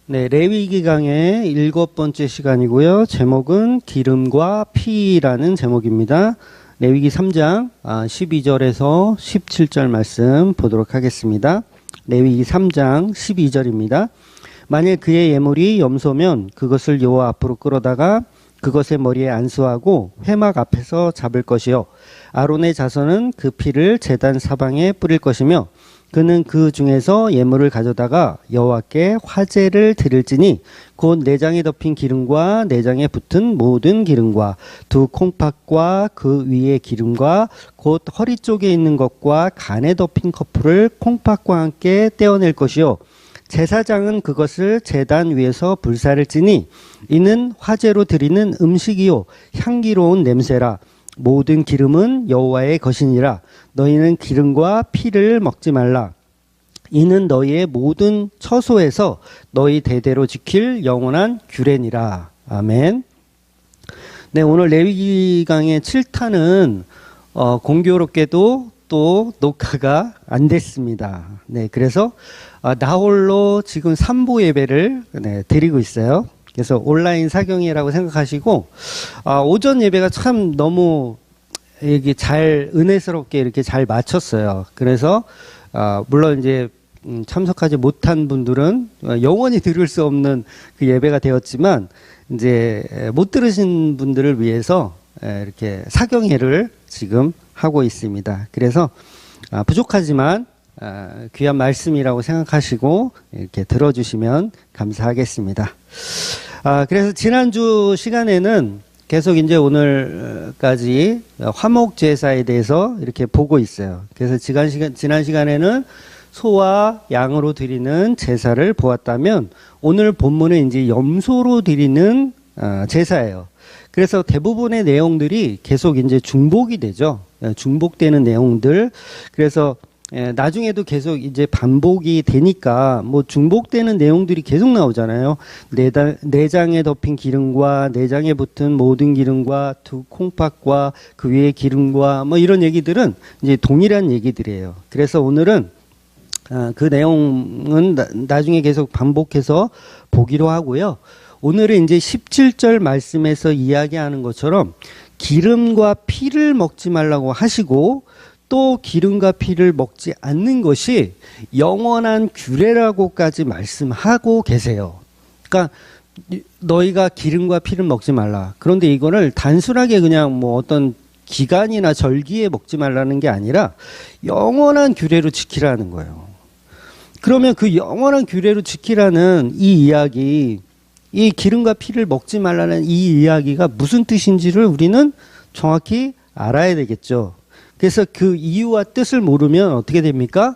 네, 레위기 강의 7번째 시간이고요. 제목은 기름과 피라는 제목입니다. 레위기 3장 12절에서 17절 말씀 보도록 하겠습니다. 레위기 3장 12절입니다. 만일 그의 예물이 염소면 그것을 여호와 앞으로 끌어다가 그것의 머리에 안수하고 회막 앞에서 잡을 것이요 아론의 자손은 그 피를 제단 사방에 뿌릴 것이며 그는 그 중에서 예물을 가져다가 여호와께 화제를 드릴지니 곧 내장에 덮인 기름과 내장에 붙은 모든 기름과 두 콩팥과 그 위의 기름과 곧 허리 쪽에 있는 것과 간에 덮인 커플을 콩팥과 함께 떼어낼 것이요 제사장은 그것을 제단 위에서 불사를 찌니 이는 화제로 드리는 음식이요 향기로운 냄새라. 모든 기름은 여호와의 것이니라. 너희는 기름과 피를 먹지 말라. 이는 너희의 모든 처소에서 너희 대대로 지킬 영원한 규례니라. 아멘. 네, 오늘 레위기 강의 7탄은 공교롭게도 또 녹화가 안 됐습니다. 네, 그래서 나 홀로 지금 3부 예배를 드리고 있어요. 그래서 온라인 사경이라고 생각하시고 오전 예배가 참 너무 이게 잘 은혜스럽게 이렇게 잘 마쳤어요. 그래서 물론 이제 참석하지 못한 분들은 영원히 들을 수 없는 그 예배가 되었지만 이제 못 들으신 분들을 위해서 이렇게 사경회를 지금 하고 있습니다. 그래서 부족하지만 귀한 말씀이라고 생각하시고 이렇게 들어주시면 감사하겠습니다. 그래서 지난주 시간에는 계속 이제 오늘까지 화목 제사에 대해서 이렇게 보고 있어요. 그래서 지난 시간에는 소와 양으로 드리는 제사를 보았다면 오늘 본문은 이제 염소로 드리는 제사예요. 그래서 대부분의 내용들이 계속 이제 중복이 되죠. 중복되는 내용들. 그래서 나중에도 계속 이제 반복이 되니까 뭐 중복되는 내용들이 계속 나오잖아요. 내장에 덮인 기름과 내장에 붙은 모든 기름과 두 콩팥과 그 위에 기름과 뭐 이런 얘기들은 이제 동일한 얘기들이에요. 그래서 오늘은 그 내용은 나중에 계속 반복해서 보기로 하고요. 오늘은 이제 17절 말씀에서 이야기하는 것처럼 기름과 피를 먹지 말라고 하시고 또 기름과 피를 먹지 않는 것이 영원한 규례라고까지 말씀하고 계세요. 그러니까 너희가 기름과 피를 먹지 말라. 그런데 이거를 단순하게 그냥 뭐 어떤 기간이나 절기에 먹지 말라는 게 아니라 영원한 규례로 지키라는 거예요. 그러면 그 영원한 규례로 지키라는 이 이야기, 이 기름과 피를 먹지 말라는 이 이야기가 무슨 뜻인지를 우리는 정확히 알아야 되겠죠. 그래서 그 이유와 뜻을 모르면 어떻게 됩니까?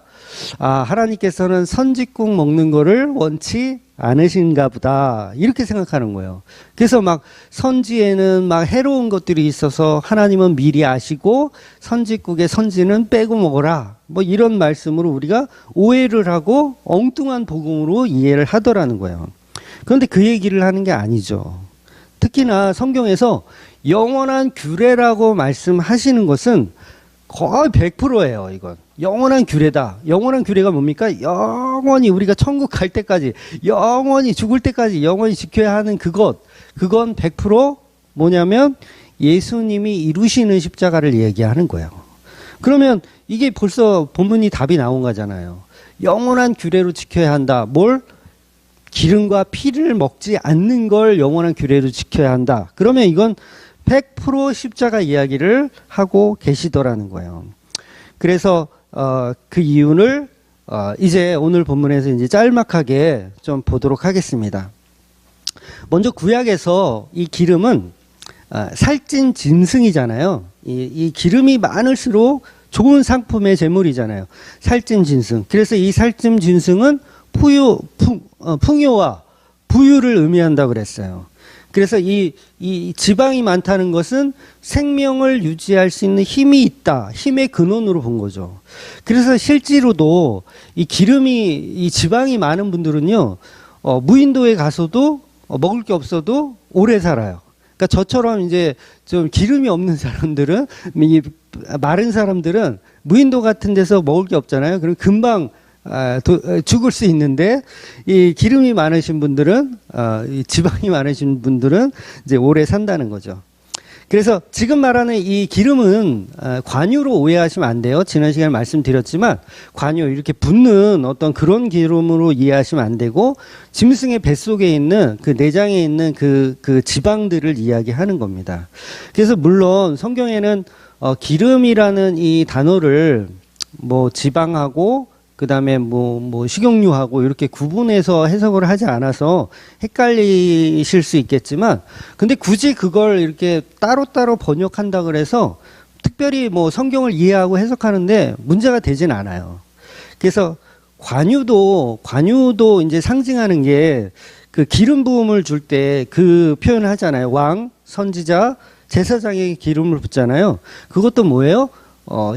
하나님께서는 선짓국 먹는 거를 원치 않으신가 보다. 이렇게 생각하는 거예요. 그래서 막 선지에는 막 해로운 것들이 있어서 하나님은 미리 아시고 선짓국의 선지는 빼고 먹어라. 뭐 이런 말씀으로 우리가 오해를 하고 엉뚱한 복음으로 이해를 하더라는 거예요. 그런데 그 얘기를 하는 게 아니죠. 특히나 성경에서 영원한 규례라고 말씀하시는 것은 거의 100%예요, 이건. 영원한 규례다. 영원한 규례가 뭡니까? 영원히 우리가 천국 갈 때까지, 영원히 죽을 때까지 영원히 지켜야 하는 그것. 그건 100% 뭐냐면 예수님이 이루시는 십자가를 얘기하는 거예요. 그러면 이게 벌써 본문이 답이 나온 거잖아요. 영원한 규례로 지켜야 한다. 뭘? 기름과 피를 먹지 않는 걸 영원한 규례로 지켜야 한다. 그러면 이건 100% 십자가 이야기를 하고 계시더라는 거예요. 그래서 그 이유를 이제 오늘 본문에서 이제 짤막하게 좀 보도록 하겠습니다. 먼저 구약에서 이 기름은 살찐 짐승이잖아요. 이 기름이 많을수록 좋은 상품의 제물이잖아요. 살찐 짐승. 그래서 이 살찐 짐승은 풍요와 부유를 의미한다고 그랬어요. 그래서 이 지방이 많다는 것은 생명을 유지할 수 있는 힘이 있다. 힘의 근원으로 본 거죠. 그래서 실제로도 이 기름이, 이 지방이 많은 분들은요, 무인도에 가서도 먹을 게 없어도 오래 살아요. 그러니까 저처럼 이제 좀 기름이 없는 사람들은, 이 마른 사람들은 무인도 같은 데서 먹을 게 없잖아요. 그럼 금방 죽을 수 있는데 이 기름이 많으신 분들은 이 지방이 많으신 분들은 이제 오래 산다는 거죠. 그래서 지금 말하는 이 기름은 관유로 오해하시면 안 돼요. 지난 시간에 말씀드렸지만 관유 이렇게 붓는 어떤 그런 기름으로 이해하시면 안 되고 짐승의 뱃속에 있는 그 내장에 있는 그 지방들을 이야기하는 겁니다. 그래서 물론 성경에는 기름이라는 이 단어를 뭐 지방하고 그다음에 뭐 식용유하고 이렇게 구분해서 해석을 하지 않아서 헷갈리실 수 있겠지만 근데 굳이 그걸 이렇게 따로따로 번역한다 그래서 특별히 뭐 성경을 이해하고 해석하는데 문제가 되진 않아요. 그래서 관유도 이제 상징하는 게 그 기름 부음을 줄 때 그 표현을 하잖아요. 왕, 선지자, 제사장에게 기름을 붓잖아요. 그것도 뭐예요?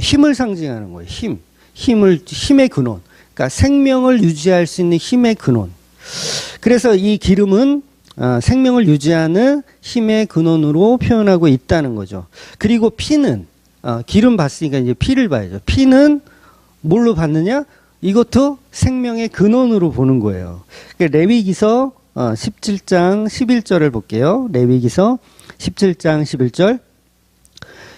힘을 상징하는 거예요. 힘의 근원. 그러니까 생명을 유지할 수 있는 힘의 근원. 그래서 이 기름은 생명을 유지하는 힘의 근원으로 표현하고 있다는 거죠. 그리고 피는 기름 봤으니까 이제 피를 봐야죠. 피는 뭘로 봤느냐? 이것도 생명의 근원으로 보는 거예요. 그러니까 레위기서 17장 11절을 볼게요. 레위기서 17장 11절.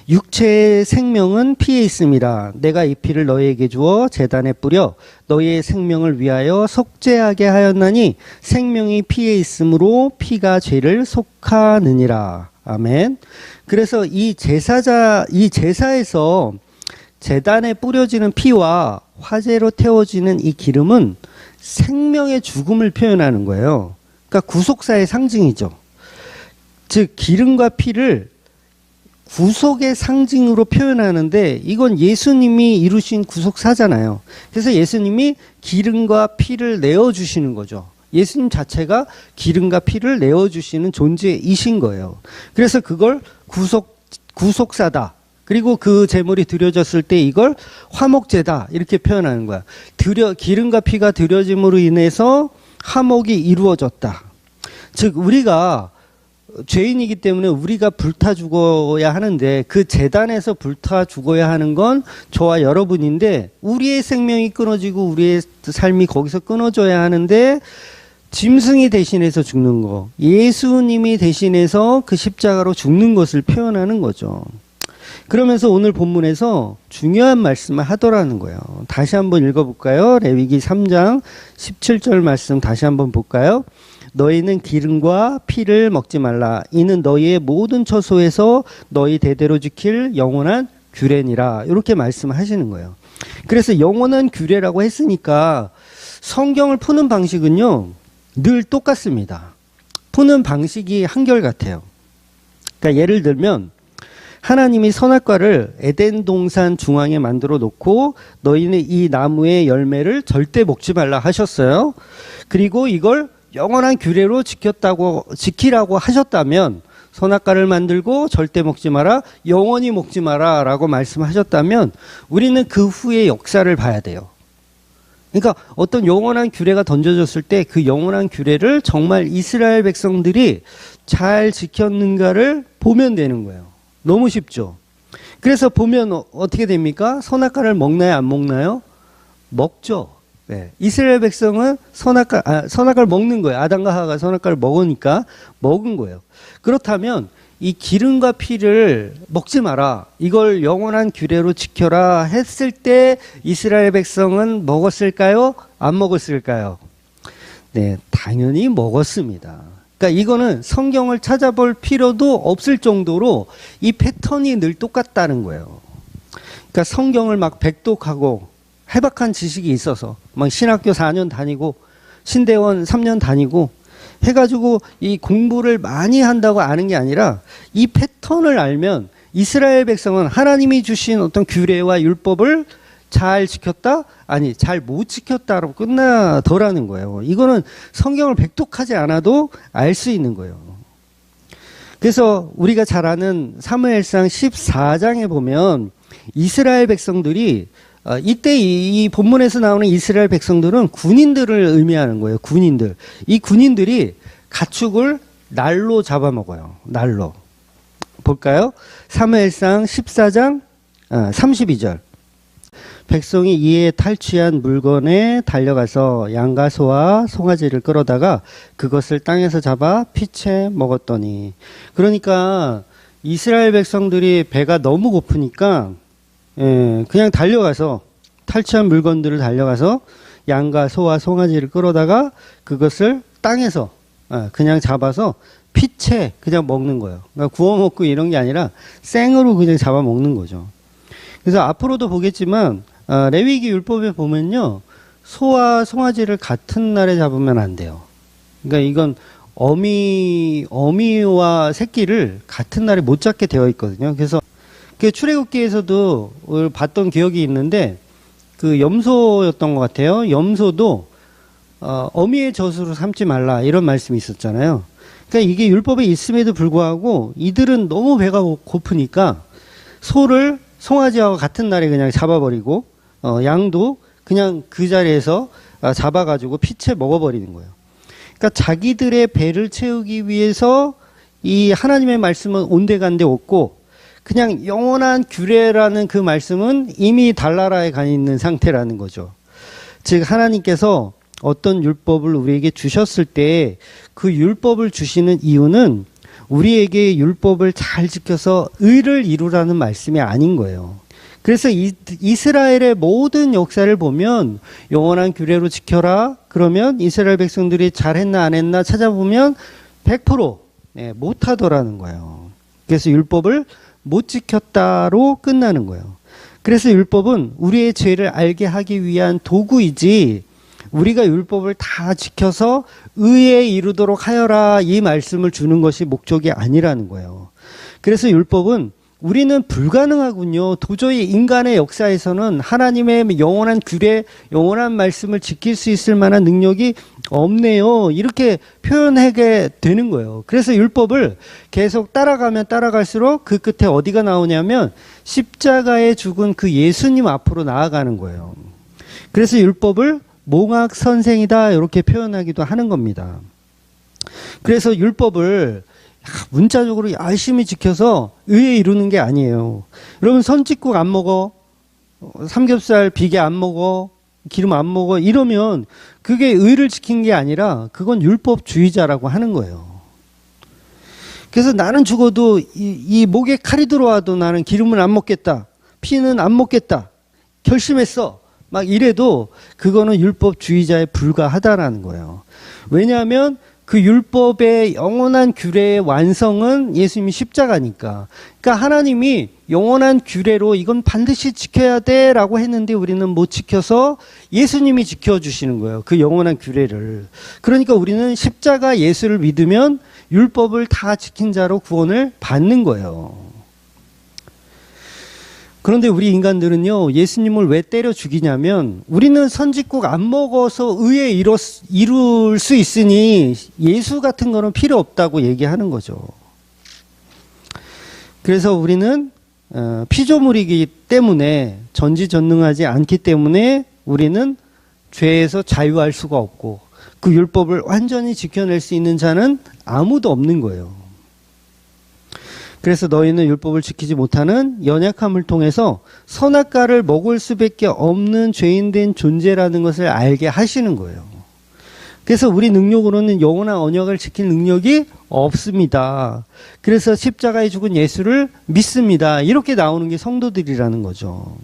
육체의 생명은 피에 있음이라. 내가 이 피를 너희에게 주어 제단에 뿌려 너희의 생명을 위하여 속죄하게 하였나니 생명이 피에 있으므로 피가 죄를 속하느니라. 아멘. 그래서 이 제사에서 제단에 뿌려지는 피와 화제로 태워지는 이 기름은 생명의 죽음을 표현하는 거예요. 그러니까 구속사의 상징이죠. 즉 기름과 피를 구속의 상징으로 표현하는데 이건 예수님이 이루신 구속사잖아요. 그래서 예수님이 기름과 피를 내어주시는 거죠. 예수님 자체가 기름과 피를 내어주시는 존재이신 거예요. 그래서 그걸 구속사다. 그리고 그 제물이 드려졌을 때 이걸 화목제다 이렇게 표현하는 거야. 기름과 피가 드려짐으로 인해서 화목이 이루어졌다. 즉 우리가 죄인이기 때문에 우리가 불타 죽어야 하는데 그 제단에서 불타 죽어야 하는 건 저와 여러분인데 우리의 생명이 끊어지고 우리의 삶이 거기서 끊어져야 하는데 짐승이 대신해서 죽는 거, 예수님이 대신해서 그 십자가로 죽는 것을 표현하는 거죠. 그러면서 오늘 본문에서 중요한 말씀을 하더라는 거예요. 다시 한번 읽어볼까요? 레위기 3장 17절 말씀 다시 한번 볼까요? 너희는 기름과 피를 먹지 말라. 이는 너희의 모든 처소에서 너희 대대로 지킬 영원한 규례니라. 이렇게 말씀하시는 거예요. 그래서 영원한 규례라고 했으니까 성경을 푸는 방식은요 늘 똑같습니다. 푸는 방식이 한결같아요. 그러니까 예를 들면 하나님이 선악과를 에덴 동산 중앙에 만들어 놓고 너희는 이 나무의 열매를 절대 먹지 말라 하셨어요. 그리고 이걸 영원한 규례로 지키라고 하셨다면 선악과를 만들고 절대 먹지 마라, 영원히 먹지 마라 라고 말씀하셨다면 우리는 그 후의 역사를 봐야 돼요. 그러니까 어떤 영원한 규례가 던져졌을 때 그 영원한 규례를 정말 이스라엘 백성들이 잘 지켰는가를 보면 되는 거예요. 너무 쉽죠. 그래서 보면 어떻게 됩니까? 선악과를 먹나요? 안 먹나요? 먹죠. 네. 이스라엘 백성은 선악과를 먹는 거예요. 아담과 하와가 선악과를 먹으니까 먹은 거예요. 그렇다면 이 기름과 피를 먹지 마라. 이걸 영원한 규례로 지켜라 했을 때 이스라엘 백성은 먹었을까요? 안 먹었을까요? 네, 당연히 먹었습니다. 그러니까 이거는 성경을 찾아볼 필요도 없을 정도로 이 패턴이 늘 똑같다는 거예요. 그러니까 성경을 막 백독하고 해박한 지식이 있어서 막 신학교 4년 다니고 신대원 3년 다니고 해가지고 이 공부를 많이 한다고 아는 게 아니라 이 패턴을 알면 이스라엘 백성은 하나님이 주신 어떤 규례와 율법을 잘 지켰다? 아니, 잘 못 지켰다로 끝나더라는 거예요. 이거는 성경을 백독하지 않아도 알 수 있는 거예요. 그래서 우리가 잘 아는 사무엘상 14장에 보면 이스라엘 백성들이 이때 이 본문에서 나오는 이스라엘 백성들은 군인들을 의미하는 거예요. 군인들. 이 군인들이 가축을 날로 잡아먹어요. 날로. 볼까요? 사무엘상 14장 32절. 백성이 이에 탈취한 물건에 달려가서 양과 소와 송아지를 끌어다가 그것을 땅에서 잡아 피채 먹었더니. 그러니까 이스라엘 백성들이 배가 너무 고프니까 그냥 달려가서 탈취한 물건들을 달려가서 양과 소와 송아지를 끌어다가 그것을 땅에서 그냥 잡아서 피채 그냥 먹는 거예요. 그러니까 구워 먹고 이런 게 아니라 생으로 그냥 잡아 먹는 거죠. 그래서 앞으로도 보겠지만 레위기 율법에 보면요, 소와 송아지를 같은 날에 잡으면 안 돼요. 그러니까 이건 어미와 새끼를 같은 날에 못 잡게 되어 있거든요. 그래서 그 출애굽기에서도 봤던 기억이 있는데 그 염소였던 것 같아요. 염소도 어미의 젖으로 삼지 말라 이런 말씀이 있었잖아요. 그러니까 이게 율법에 있음에도 불구하고 이들은 너무 배가 고프니까 소를 송아지와 같은 날에 그냥 잡아버리고 양도 그냥 그 자리에서 잡아가지고 피채 먹어버리는 거예요. 그러니까 자기들의 배를 채우기 위해서 이 하나님의 말씀은 온데간데 없고 그냥 영원한 규례라는 그 말씀은 이미 달나라에 가 있는 상태라는 거죠. 즉 하나님께서 어떤 율법을 우리에게 주셨을 때 그 율법을 주시는 이유는 우리에게 율법을 잘 지켜서 의를 이루라는 말씀이 아닌 거예요. 그래서 이스라엘의 모든 역사를 보면 영원한 규례로 지켜라. 그러면 이스라엘 백성들이 잘했나 안 했나 찾아보면 100% 못하더라는 거예요. 그래서 율법을 못 지켰다로 끝나는 거예요. 그래서 율법은 우리의 죄를 알게 하기 위한 도구이지 우리가 율법을 다 지켜서 의에 이르도록 하여라 이 말씀을 주는 것이 목적이 아니라는 거예요. 그래서 율법은 우리는 불가능하군요. 도저히 인간의 역사에서는 하나님의 영원한 규례, 영원한 말씀을 지킬 수 있을 만한 능력이 없네요. 이렇게 표현하게 되는 거예요. 그래서 율법을 계속 따라가면 따라갈수록 그 끝에 어디가 나오냐면 십자가에 죽은 그 예수님 앞으로 나아가는 거예요. 그래서 율법을 몽학 선생이다 이렇게 표현하기도 하는 겁니다. 그래서 율법을 문자적으로 열심히 지켜서 의에 이루는 게 아니에요. 여러분 선짓국 안 먹어, 삼겹살 비계 안 먹어, 기름 안 먹어 이러면 그게 의를 지킨 게 아니라 그건 율법주의자라고 하는 거예요. 그래서 나는 죽어도 이 목에 칼이 들어와도 나는 기름을 안 먹겠다, 피는 안 먹겠다 결심했어 막 이래도 그거는 율법주의자에 불과하다라는 거예요. 왜냐하면 그 율법의 영원한 규례의 완성은 예수님이 십자가니까. 그러니까 하나님이 영원한 규례로 이건 반드시 지켜야 돼 라고 했는데 우리는 못 지켜서 예수님이 지켜주시는 거예요. 그 영원한 규례를. 그러니까 우리는 십자가 예수를 믿으면 율법을 다 지킨 자로 구원을 받는 거예요. 그런데 우리 인간들은요, 예수님을 왜 때려 죽이냐면 우리는 선짓국 안 먹어서 의에 이룰 수 있으니 예수 같은 거는 필요 없다고 얘기하는 거죠. 그래서 우리는 피조물이기 때문에 전지전능하지 않기 때문에 우리는 죄에서 자유할 수가 없고 그 율법을 완전히 지켜낼 수 있는 자는 아무도 없는 거예요. 그래서 너희는 율법을 지키지 못하는 연약함을 통해서 선악과를 먹을 수밖에 없는 죄인된 존재라는 것을 알게 하시는 거예요. 그래서 우리 능력으로는 영원한 언약을 지킬 능력이 없습니다. 그래서 십자가에 죽은 예수를 믿습니다. 이렇게 나오는 게 성도들이라는 거죠.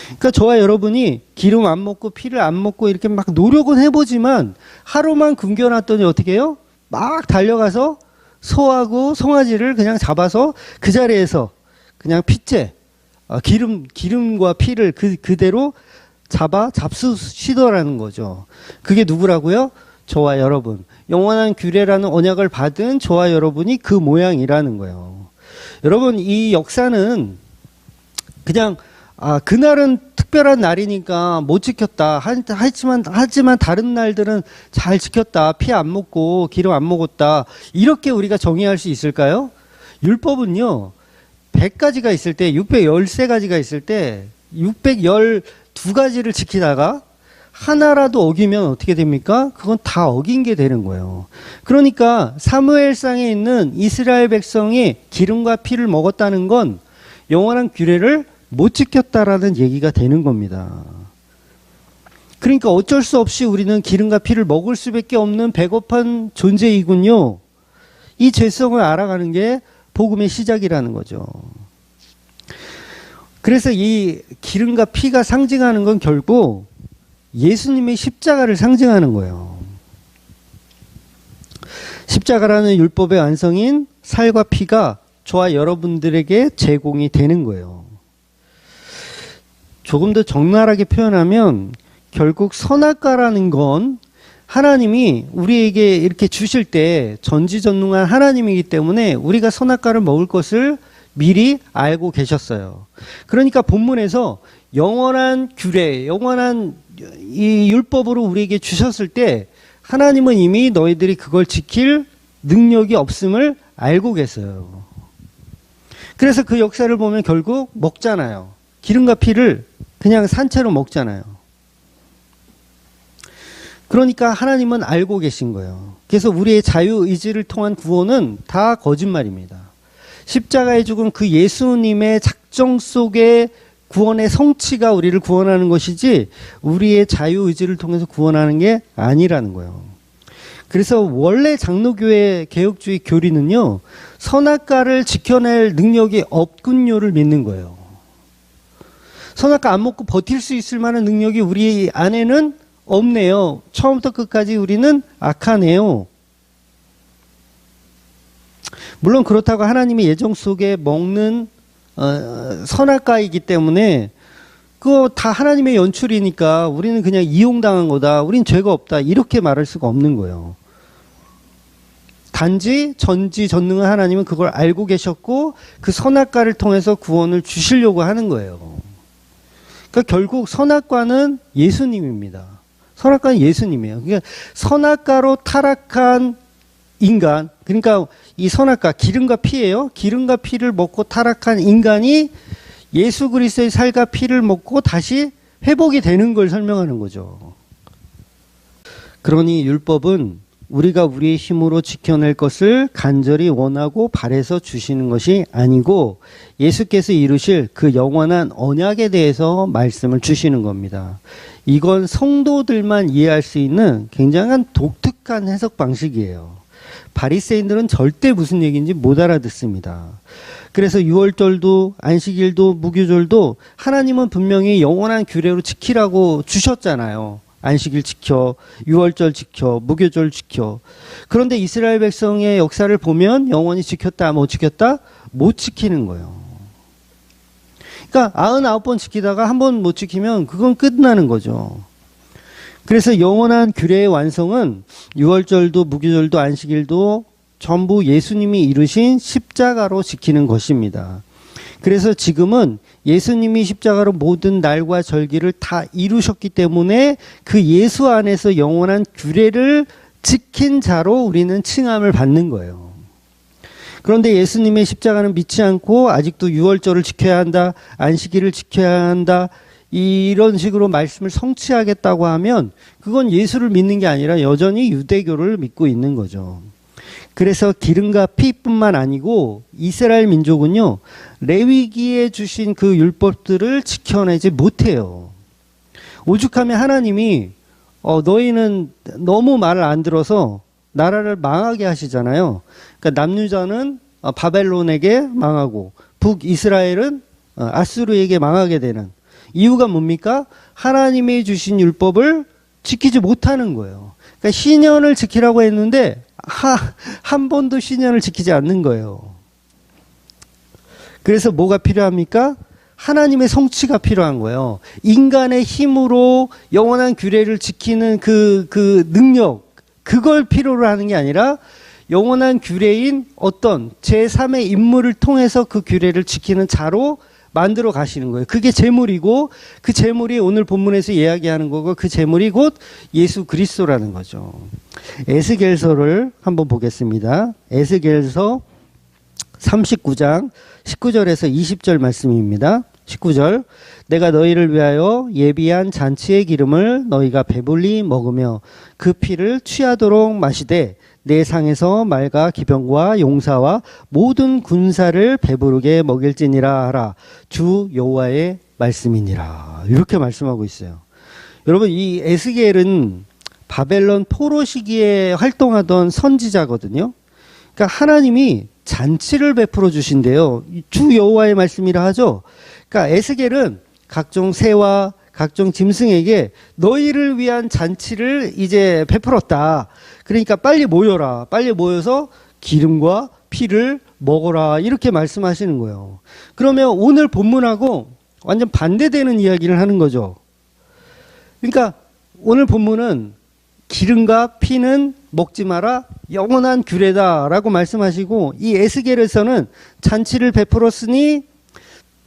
그러니까 저와 여러분이 기름 안 먹고 피를 안 먹고 이렇게 막 노력은 해보지만 하루만 굶겨놨더니 어떻게 해요? 막 달려가서 소하고 송아지를 그냥 잡아서 그 자리에서 그냥 피째 기름과 피를 그대로 잡수시더라는 거죠. 그게 누구라고요? 저와 여러분. 영원한 규례라는 언약을 받은 저와 여러분이 그 모양이라는 거예요. 여러분 이 역사는 그냥 그날은 특별한 날이니까 못 지켰다. 하지만 다른 날들은 잘 지켰다. 피 안 먹고 기름 안 먹었다. 이렇게 우리가 정의할 수 있을까요? 율법은요. 100가지가 있을 때 613가지가 있을 때 612가지를 지키다가 하나라도 어기면 어떻게 됩니까? 그건 다 어긴 게 되는 거예요. 그러니까 사무엘상에 있는 이스라엘 백성이 기름과 피를 먹었다는 건 영원한 규례를 못 지켰다라는 얘기가 되는 겁니다. 그러니까 어쩔 수 없이 우리는 기름과 피를 먹을 수밖에 없는 배고픈 존재이군요. 이 죄성을 알아가는 게 복음의 시작이라는 거죠. 그래서 이 기름과 피가 상징하는 건 결국 예수님의 십자가를 상징하는 거예요. 십자가라는 율법의 완성인 살과 피가 저와 여러분들에게 제공이 되는 거예요. 조금 더 적나라하게 표현하면 결국 선악과라는 건 하나님이 우리에게 이렇게 주실 때 전지전능한 하나님이기 때문에 우리가 선악과를 먹을 것을 미리 알고 계셨어요. 그러니까 본문에서 영원한 규례, 영원한 이 율법으로 우리에게 주셨을 때 하나님은 이미 너희들이 그걸 지킬 능력이 없음을 알고 계세요. 그래서 그 역사를 보면 결국 먹잖아요. 기름과 피를 그냥 산채로 먹잖아요. 그러니까 하나님은 알고 계신 거예요. 그래서 우리의 자유의지를 통한 구원은 다 거짓말입니다. 십자가에 죽은 그 예수님의 작정 속에 구원의 성취가 우리를 구원하는 것이지 우리의 자유의지를 통해서 구원하는 게 아니라는 거예요. 그래서 원래 장로교회 개혁주의 교리는요, 선악과를 지켜낼 능력이 없군요를 믿는 거예요. 선악과 안 먹고 버틸 수 있을 만한 능력이 우리 안에는 없네요. 처음부터 끝까지 우리는 악하네요. 물론 그렇다고 하나님의 예정 속에 먹는 선악과이기 때문에 그거 다 하나님의 연출이니까 우리는 그냥 이용당한 거다. 우린 죄가 없다. 이렇게 말할 수가 없는 거예요. 단지 전지전능한 하나님은 그걸 알고 계셨고 그 선악과를 통해서 구원을 주시려고 하는 거예요. 그러니까 결국 선악과는 예수님입니다. 선악과는 예수님이에요. 그러니까 선악과로 타락한 인간, 그러니까 이 선악과 기름과 피예요. 기름과 피를 먹고 타락한 인간이 예수 그리스도의 살과 피를 먹고 다시 회복이 되는 걸 설명하는 거죠. 그러니 율법은 우리가 우리의 힘으로 지켜낼 것을 간절히 원하고 바라서 주시는 것이 아니고 예수께서 이루실 그 영원한 언약에 대해서 말씀을 주시는 겁니다. 이건 성도들만 이해할 수 있는 굉장한 독특한 해석 방식이에요. 바리새인들은 절대 무슨 얘기인지 못 알아듣습니다. 그래서 유월절도 안식일도 무교절도 하나님은 분명히 영원한 규례로 지키라고 주셨잖아요. 안식일 지켜, 유월절 지켜, 무교절 지켜. 그런데 이스라엘 백성의 역사를 보면 영원히 지켰다, 못 지켰다? 못 지키는 거예요. 그러니까 99번 지키다가 한 번 못 지키면 그건 끝나는 거죠. 그래서 영원한 규례의 완성은 유월절도 무교절도 안식일도 전부 예수님이 이루신 십자가로 지키는 것입니다. 그래서 지금은 예수님이 십자가로 모든 날과 절기를 다 이루셨기 때문에 그 예수 안에서 영원한 규례를 지킨 자로 우리는 칭함을 받는 거예요. 그런데 예수님의 십자가는 믿지 않고 아직도 유월절을 지켜야 한다, 안식일을 지켜야 한다, 이런 식으로 말씀을 성취하겠다고 하면 그건 예수를 믿는 게 아니라 여전히 유대교를 믿고 있는 거죠. 그래서 기름과 피뿐만 아니고 이스라엘 민족은요, 레위기에 주신 그 율법들을 지켜내지 못해요. 오죽하면 하나님이 너희는 너무 말을 안 들어서 나라를 망하게 하시잖아요. 그러니까 남유다는 바벨론에게 망하고 북이스라엘은 아수르에게 망하게 되는 이유가 뭡니까? 하나님이 주신 율법을 지키지 못하는 거예요. 그러니까 신년을 지키라고 했는데 한 번도 신년을 지키지 않는 거예요. 그래서 뭐가 필요합니까? 하나님의 성취가 필요한 거예요. 인간의 힘으로 영원한 규례를 지키는 그 능력, 그걸 필요로 하는 게 아니라 영원한 규례인 어떤 제3의 인물을 통해서 그 규례를 지키는 자로 만들어 가시는 거예요. 그게 제물이고 그 제물이 오늘 본문에서 이야기하는 거고 그 제물이 곧 예수 그리스도라는 거죠. 에스겔서를 한번 보겠습니다. 에스겔서 39장 19절에서 20절 말씀입니다. 19절 내가 너희를 위하여 예비한 잔치의 기름을 너희가 배불리 먹으며 그 피를 취하도록 마시되 내 상에서 말과 기병과 용사와 모든 군사를 배부르게 먹일지니라 하라. 주 여호와의 말씀이니라. 이렇게 말씀하고 있어요. 여러분, 이 에스겔은 바벨론 포로 시기에 활동하던 선지자거든요. 그러니까 하나님이 잔치를 베풀어 주신대요. 주 여호와의 말씀이라 하죠. 그러니까 에스겔은 각종 새와 각종 짐승에게 너희를 위한 잔치를 이제 베풀었다. 그러니까 빨리 모여라. 빨리 모여서 기름과 피를 먹어라. 이렇게 말씀하시는 거예요. 그러면 오늘 본문하고 완전 반대되는 이야기를 하는 거죠. 그러니까 오늘 본문은 기름과 피는 먹지 마라. 영원한 규례다라고 말씀하시고, 이 에스겔에서는 잔치를 베풀었으니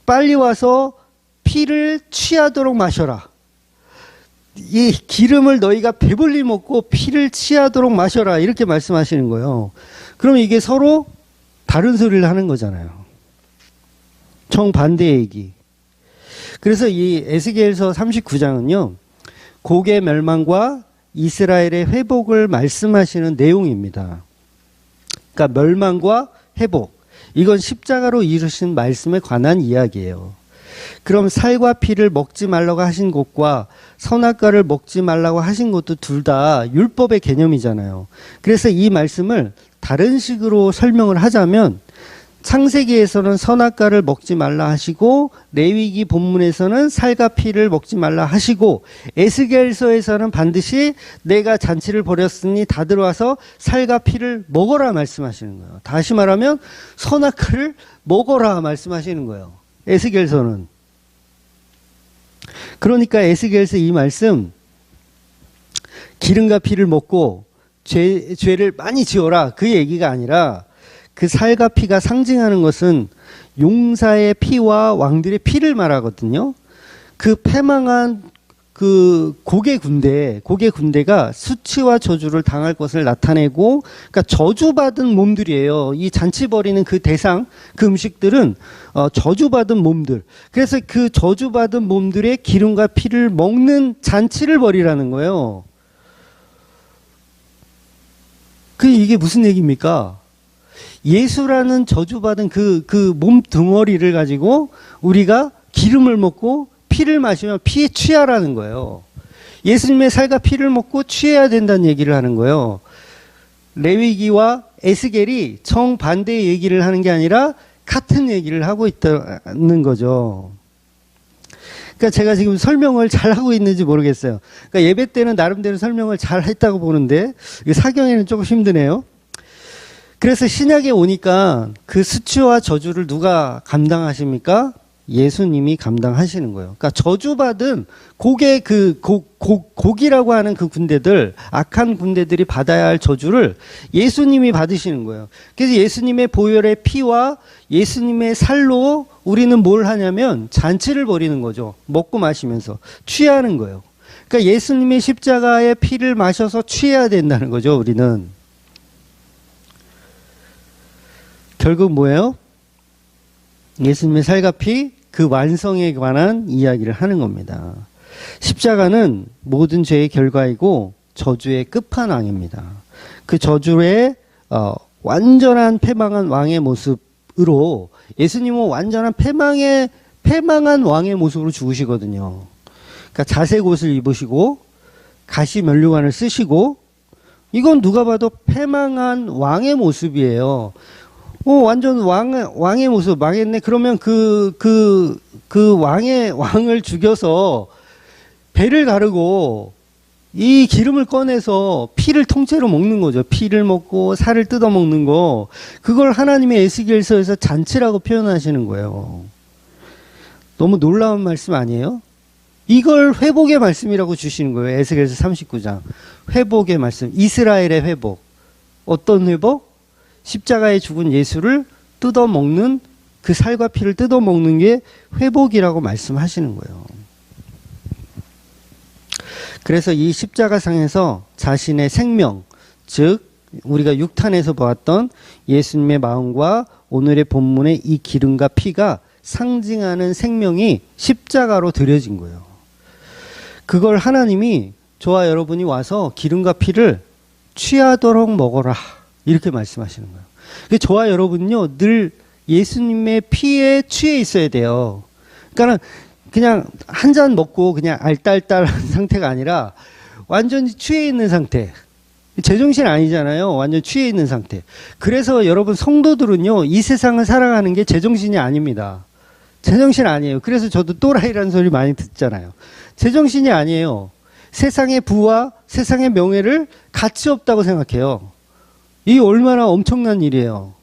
빨리 와서 피를 취하도록 마셔라. 이 기름을 너희가 배불리 먹고 피를 취하도록 마셔라. 이렇게 말씀하시는 거예요. 그럼 이게 서로 다른 소리를 하는 거잖아요. 정반대 얘기. 그래서 이 에스겔서 39장은요. 고개 멸망과 이스라엘의 회복을 말씀하시는 내용입니다. 그러니까 멸망과 회복. 이건 십자가로 이루신 말씀에 관한 이야기예요. 그럼 살과 피를 먹지 말라고 하신 것과 선악과를 먹지 말라고 하신 것도 둘 다 율법의 개념이잖아요. 그래서 이 말씀을 다른 식으로 설명을 하자면, 창세기에서는 선악과를 먹지 말라 하시고, 레위기 본문에서는 살과 피를 먹지 말라 하시고, 에스겔서에서는 반드시 내가 잔치를 벌였으니 다 들어와서 살과 피를 먹어라 말씀하시는 거예요. 다시 말하면 선악과를 먹어라 말씀하시는 거예요. 에스겔서는. 그러니까 에스겔서 이 말씀, 기름과 피를 먹고 죄를 많이 지어라, 그 얘기가 아니라, 그 살과 피가 상징하는 것은 용사의 피와 왕들의 피를 말하거든요. 그 패망한 그 고개 군대가 수치와 저주를 당할 것을 나타내고, 그러니까 저주받은 몸들이에요. 이 잔치 벌이는 그 대상, 그 음식들은 저주받은 몸들. 그래서 그 저주받은 몸들의 기름과 피를 먹는 잔치를 벌이라는 거예요. 이게 무슨 얘기입니까? 예수라는 저주받은 그 몸 덩어리를 가지고 우리가 기름을 먹고 피를 마시면 피에 취하라는 거예요. 예수님의 살과 피를 먹고 취해야 된다는 얘기를 하는 거예요. 레위기와 에스겔이 정반대의 얘기를 하는 게 아니라 같은 얘기를 하고 있다는 거죠. 그러니까 제가 지금 설명을 잘 하고 있는지 모르겠어요. 그러니까 예배 때는 나름대로 설명을 잘 했다고 보는데, 사경에는 조금 힘드네요. 그래서 신약에 오니까 그 수치와 저주를 누가 감당하십니까? 예수님이 감당하시는 거예요. 그러니까 저주받은 고기라고 하는 그 군대들, 악한 군대들이 받아야 할 저주를 예수님이 받으시는 거예요. 그래서 예수님의 보혈의 피와 예수님의 살로 우리는 뭘 하냐면 잔치를 벌이는 거죠. 먹고 마시면서 취하는 거예요. 그러니까 예수님의 십자가의 피를 마셔서 취해야 된다는 거죠, 우리는. 결국 뭐예요? 예수님의 살과 피, 그 완성에 관한 이야기를 하는 겁니다. 십자가는 모든 죄의 결과이고 저주의 끝판왕입니다. 그 저주의 완전한 패망한 왕의 모습으로, 예수님은 완전한 패망한 왕의 모습으로 죽으시거든요. 그러니까 자색 옷을 입으시고 가시 면류관을 쓰시고, 이건 누가 봐도 패망한 왕의 모습이에요. 완전 왕의 모습. 망했네. 그러면 그 왕을 죽여서 배를 가르고 이 기름을 꺼내서 피를 통째로 먹는 거죠. 피를 먹고 살을 뜯어 먹는 거. 그걸 하나님의 에스겔서에서 잔치라고 표현하시는 거예요. 너무 놀라운 말씀 아니에요? 이걸 회복의 말씀이라고 주시는 거예요. 에스겔서 39장. 회복의 말씀. 이스라엘의 회복. 어떤 회복? 십자가에 죽은 예수를 뜯어먹는, 그 살과 피를 뜯어먹는 게 회복이라고 말씀하시는 거예요. 그래서 이 십자가상에서 자신의 생명, 즉 우리가 6탄에서 보았던 예수님의 마음과 오늘의 본문의 이 기름과 피가 상징하는 생명이 십자가로 드려진 거예요. 그걸 하나님이, 저와 여러분이 와서 기름과 피를 취하도록 먹어라. 이렇게 말씀하시는 거예요. 그래서 저와 여러분은요, 늘 예수님의 피에 취해 있어야 돼요. 그러니까 그냥 한 잔 먹고 그냥 알딸딸한 상태가 아니라 완전히 취해 있는 상태. 제정신 아니잖아요. 완전 취해 있는 상태. 그래서 여러분 성도들은요, 이 세상을 살아가는 게 제정신이 아닙니다. 제정신 아니에요. 그래서 저도 또라이라는 소리 많이 듣잖아요. 제정신이 아니에요. 세상의 부와 세상의 명예를 가치 없다고 생각해요. 이게 얼마나 엄청난 일이에요.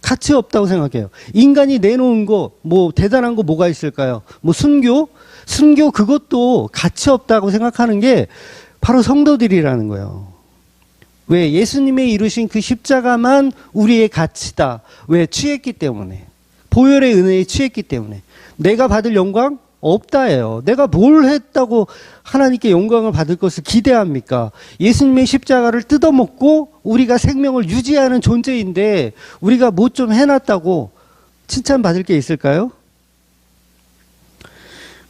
가치 없다고 생각해요. 인간이 내놓은 거, 뭐 대단한 거 뭐가 있을까요? 뭐 순교? 순교 그것도 가치 없다고 생각하는 게 바로 성도들이라는 거예요. 왜? 예수님의 이루신 그 십자가만 우리의 가치다. 왜? 취했기 때문에. 보혈의 은혜에 취했기 때문에. 내가 받을 영광? 없다예요. 내가 뭘 했다고 하나님께 영광을 받을 것을 기대합니까? 예수님의 십자가를 뜯어먹고 우리가 생명을 유지하는 존재인데 우리가 뭐 좀 해놨다고 칭찬받을 게 있을까요?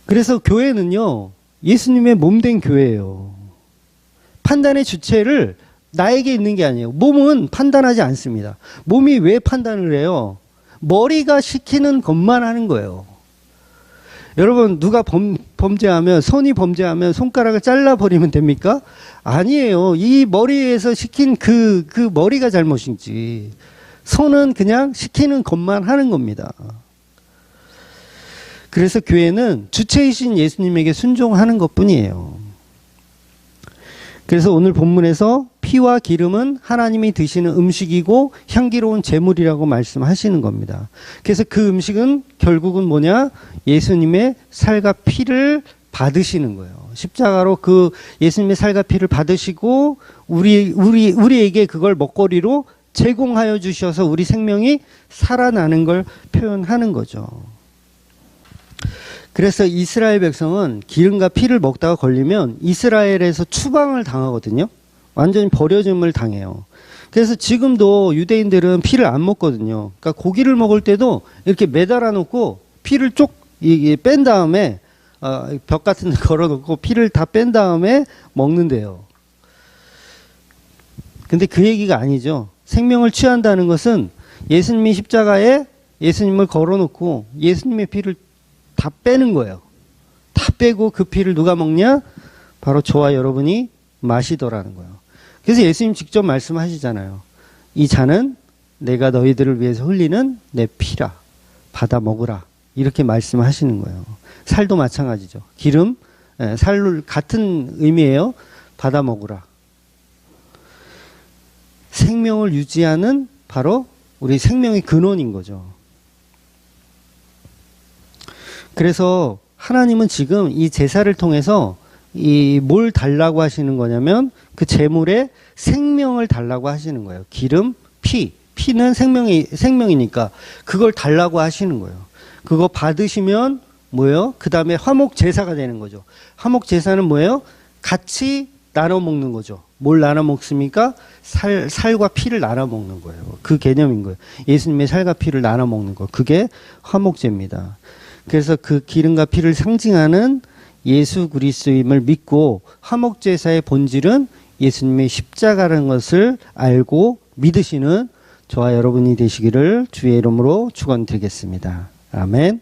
그래서 교회는요, 예수님의 몸된 교회예요. 판단의 주체를 나에게 있는 게 아니에요. 몸은 판단하지 않습니다. 몸이 왜 판단을 해요? 머리가 시키는 것만 하는 거예요. 여러분, 누가 범죄하면, 손이 범죄하면 손가락을 잘라버리면 됩니까? 아니에요. 이 머리에서 시킨 그 머리가 잘못인지. 손은 그냥 시키는 것만 하는 겁니다. 그래서 교회는 주체이신 예수님에게 순종하는 것 뿐이에요. 그래서 오늘 본문에서 피와 기름은 하나님이 드시는 음식이고 향기로운 제물이라고 말씀하시는 겁니다. 그래서 그 음식은 결국은 뭐냐? 예수님의 살과 피를 받으시는 거예요. 십자가로 그 예수님의 살과 피를 받으시고 우리에게 그걸 먹거리로 제공하여 주셔서 우리 생명이 살아나는 걸 표현하는 거죠. 그래서 이스라엘 백성은 기름과 피를 먹다가 걸리면 이스라엘에서 추방을 당하거든요. 완전히 버려짐을 당해요. 그래서 지금도 유대인들은 피를 안 먹거든요. 그러니까 고기를 먹을 때도 이렇게 매달아 놓고 피를 쪽 뺀 다음에 벽 같은 데 걸어 놓고 피를 다 뺀 다음에 먹는데요. 근데 그 얘기가 아니죠. 생명을 취한다는 것은 예수님이 십자가에 예수님을 걸어 놓고 예수님의 피를 다 빼는 거예요. 다 빼고 그 피를 누가 먹냐? 바로 저와 여러분이 마시더라는 거예요. 그래서 예수님 직접 말씀하시잖아요. 이 잔은 내가 너희들을 위해서 흘리는 내 피라. 받아 먹으라. 이렇게 말씀하시는 거예요. 살도 마찬가지죠. 기름, 살 같은 의미예요. 받아 먹으라. 생명을 유지하는 바로 우리 생명의 근원인 거죠. 그래서 하나님은 지금 이 제사를 통해서 뭘 달라고 하시는 거냐면 그 제물에 생명을 달라고 하시는 거예요. 기름, 피. 피는 생명이니까 그걸 달라고 하시는 거예요. 그거 받으시면 뭐예요? 그 다음에 화목 제사가 되는 거죠. 화목 제사는 뭐예요? 같이 나눠 먹는 거죠. 뭘 나눠 먹습니까? 살과 피를 나눠 먹는 거예요. 그 개념인 거예요. 예수님의 살과 피를 나눠 먹는 거. 그게 화목제입니다. 그래서 그 기름과 피를 상징하는 예수 그리스도임을 믿고 화목제사의 본질은 예수님의 십자가라는 것을 알고 믿으시는 저와 여러분이 되시기를 주의 이름으로 축원드리겠습니다. 아멘.